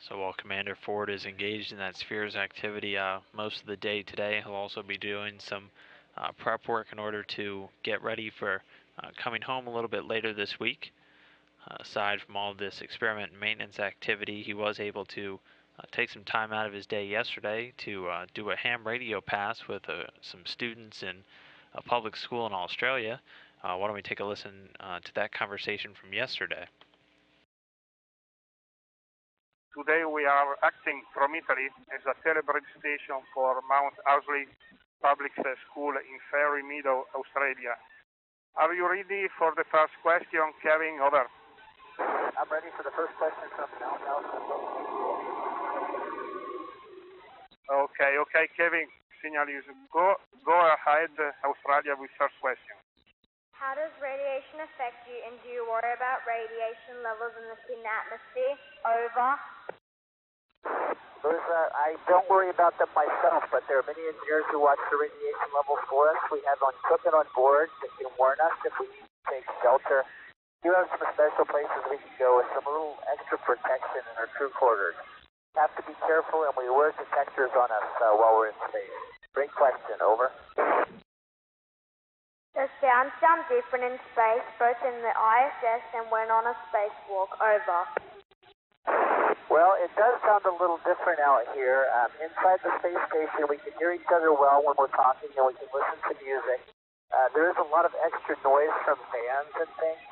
So while Commander Ford is engaged in that spheres activity most of the day today, he'll also be doing some prep work in order to get ready for coming home a little bit later this week. Aside from all of this experiment and maintenance activity, he was able to take some time out of his day yesterday to do a ham radio pass with some students in a public school in Australia. Why don't we take a listen to that conversation from yesterday? Today we are acting from Italy as a telebridge station for Mount Ousley Public School in Meadow, Australia. Are you ready for the first question, Kevin? Over. I'm ready for the first question from Mount Ousley Public School. Okay, Kevin. Signal is go ahead, Australia, with first question. How does radiation affect you, and do you worry about radiation levels in the thin atmosphere? Over. I don't worry about them myself, but there are many engineers who watch the radiation levels for us. We have equipment on board that can warn us if we need to take shelter. We do have some special places we can go with some little extra protection in our crew quarters. Have to be careful, and we wear detectors on us while we're in space. Great question. Over. Does sound different in space, both in the ISS and when on a spacewalk? Over. Well, it does sound a little different out here. Inside the space station, we can hear each other well when we're talking, and we can listen to music. There is a lot of extra noise from fans and things,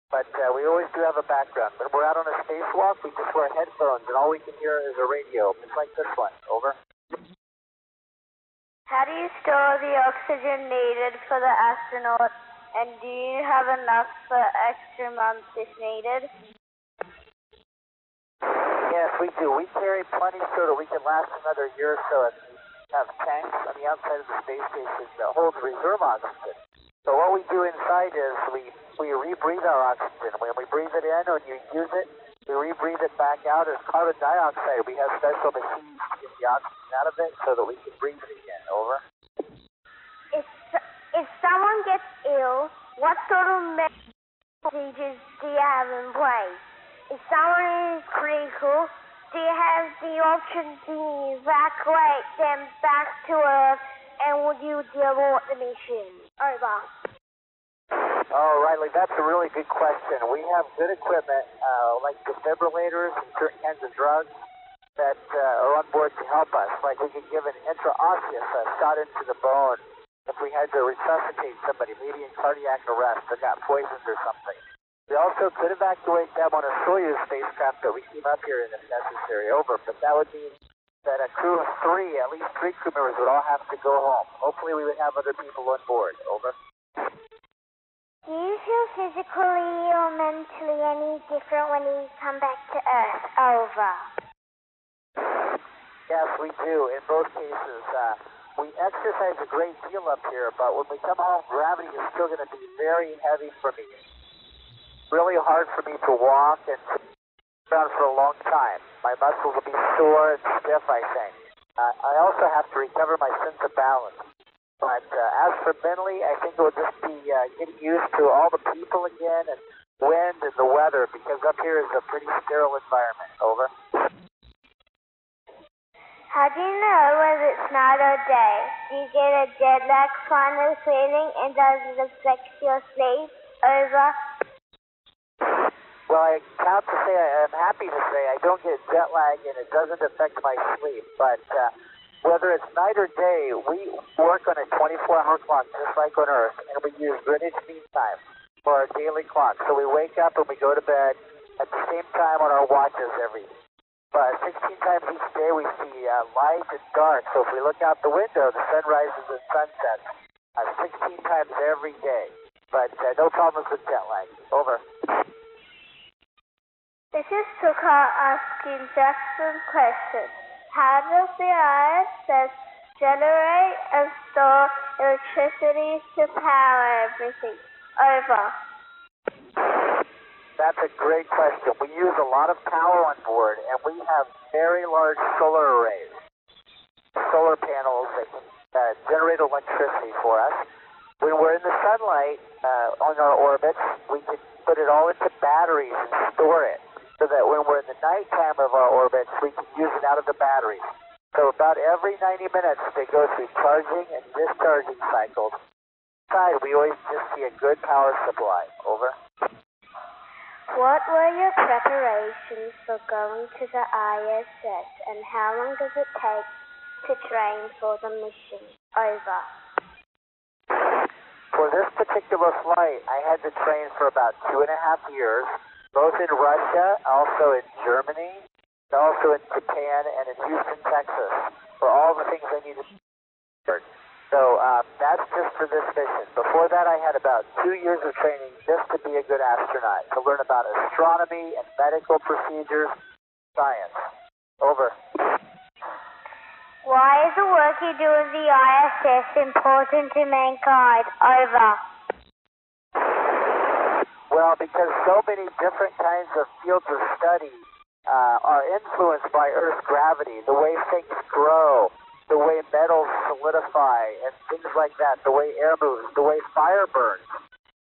but we always do have a background. When we're out on a spacewalk, we just wear headphones, and all we can hear is a radio, just like this one. Over. How do you store the oxygen needed for the astronauts, and do you have enough for extra months if needed? Yes, we do. We carry plenty so that we can last another year or so, and we have tanks on the outside of the space station that hold reserve oxygen. So what we do inside is we rebreathe our oxygen. When we breathe it in, when you use it, we rebreathe it back out as carbon dioxide. We have special machines to get the oxygen out of it so that we can breathe it again. Over. If someone gets ill, what sort of procedures do you have in place? If someone is critical, do you have the option to evacuate them back to Earth, and would you abort the mission? Over. Oh, Riley, that's a really good question. We have good equipment, like defibrillators and certain kinds of drugs that are on board to help us. Like we could give an intraosseous shot into the bone if we had to resuscitate somebody, maybe in cardiac arrest or got poisoned or something. We also could evacuate them on a Soyuz spacecraft that we keep up here if necessary. Over. But that would mean that a crew of three, at least three crew members, would all have to go home. Hopefully we would have other people on board. Over. Do you feel physically or mentally any different when you come back to Earth? Over. Yes, we do. In both cases, we exercise a great deal up here, but when we come home, gravity is still going to be very heavy for me. Really hard for me to walk and around for a long time. My muscles will be sore and stiff, I think. I also have to recover my sense of balance. But as for mentally, I think it will just be getting used to all the people again and wind and the weather, because up here is a pretty sterile environment. Over. How do you know whether it's night or day? Do you get a jet lag kind of feeling, and does it affect your sleep? Over. Well, I'm happy to say I don't get jet lag and it doesn't affect my sleep. But whether it's night or day, we work on a 24-hour clock just like on Earth, and we use Greenwich Mean Time for our daily clock. So we wake up and we go to bed at the same time on our watches But 16 times each day we see light and dark. So if we look out the window, the sun rises and sunsets 16 times every day. But no problems with jet lag. Over. This is Sukha asking Jackson question. How does the ISS generate and store electricity to power everything? Over. That's a great question. We use a lot of power on board, and we have very large solar arrays, solar panels that can generate electricity for us. When we're in the sunlight on our orbits, we can put it all into batteries and store it. so that when we're in the nighttime of our orbits, we can use it out of the batteries. So about every 90 minutes, they go through charging and discharging cycles. Inside, we always just see a good power supply. Over. What were your preparations for going to the ISS, and how long does it take to train for the mission? Over. For this particular flight, I had to train for about 2.5 years, both in Russia, also in Germany, and also in Japan and in Houston, Texas, for all the things I needed to learn. So that's just for this mission. Before that, I had about 2 years of training just to be a good astronaut, to learn about astronomy and medical procedures, science. Over. Why is the work you do at the ISS important to mankind? Over. Well, because so many different kinds of fields of study are influenced by Earth's gravity, the way things grow, the way metals solidify, and things like that, the way air moves, the way fire burns.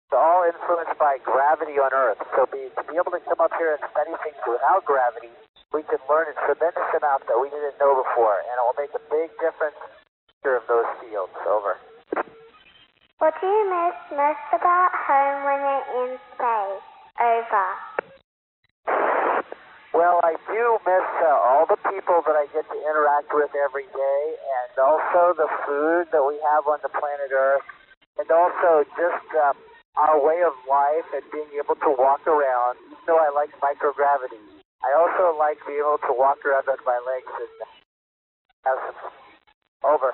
It's all influenced by gravity on Earth. So to be able to come up here and study things without gravity, we can learn a tremendous amount that we didn't know before, and it will make a big difference of those fields. Over. What do you miss most about home when you're in space? Over. Well, I do miss all the people that I get to interact with every day, and also the food that we have on the planet Earth, and also just our way of life and being able to walk around. Even though I like microgravity, I also like being able to walk around with my legs and have some. Over.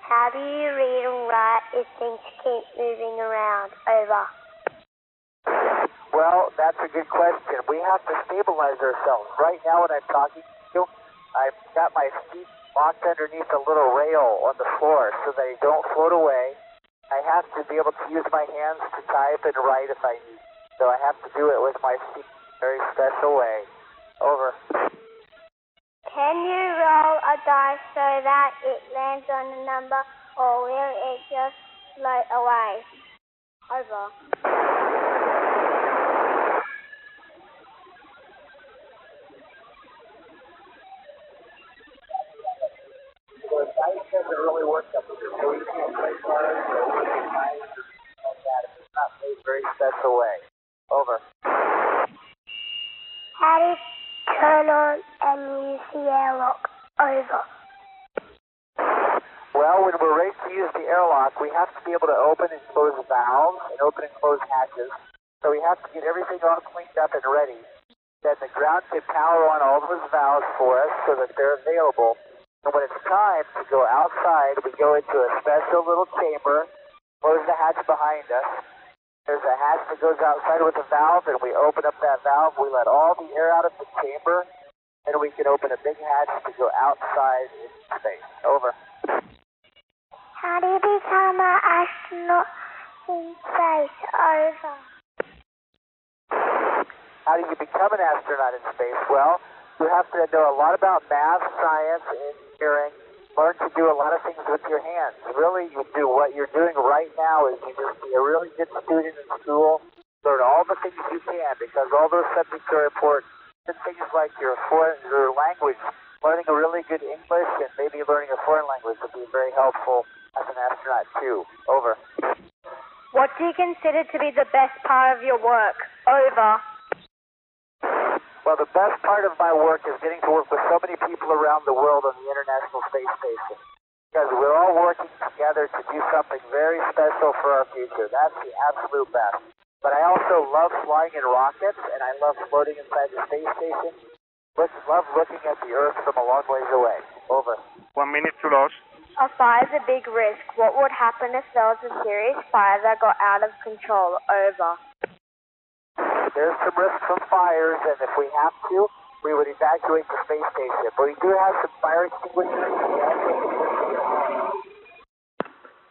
How do you read and write if things keep moving around? Over. Well, that's a good question. We have to stabilize ourselves. Right now when I'm talking to you, I've got my feet locked underneath a little rail on the floor so they don't float away. I have to be able to use my hands to type and write if I need. So I have to do it with my feet in a very special way. Over. Can you roll a dice so that it lands on a number, or will it just float away? Over. Well, dice doesn't really work up here, so we can't play cards or look at dice or something like that if it's not made a very special way. Over. How do you turn on and use the airlock? Over. Well, when we're ready to use the airlock, we have to be able to open and close valves and open and close hatches. So we have to get everything all cleaned up and ready. Then the ground can power on all those valves for us so that they're available. And when it's time to go outside, we go into a special little chamber, close the hatch behind us. There's a hatch that goes outside with a valve, and we open up that valve. We let all the air out of the chamber, and we can open a big hatch to go outside in space. Over. How do you become an astronaut in space? Over. How do you become an astronaut in space? Well, you have to know a lot about math, science, engineering, learn to do a lot of things with your hands. Really, you do what you're doing right now is you just be a really good student in school, learn all the things you can, because all those subjects are important. And things like your language, learning a really good English and maybe learning a foreign language would be very helpful as an astronaut too. Over. What do you consider to be the best part of your work? Over. Well, the best part of my work is getting to work with so many people around the world on the International Space Station, because we're all working together to do something very special for our future. That's the absolute best. But I also love flying in rockets, and I love floating inside the space station. Love looking at the Earth from a long ways away. Over. 1 minute to lose. A fire's a big risk. What would happen if there was a serious fire that got out of control? Over. There's some risk from fires, and if we have to, we would evacuate the space station. But we do have some fire extinguishers.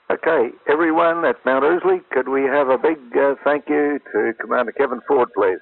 Okay, everyone at Mount Ousley, could we have a big thank you to Commander Kevin Ford, please?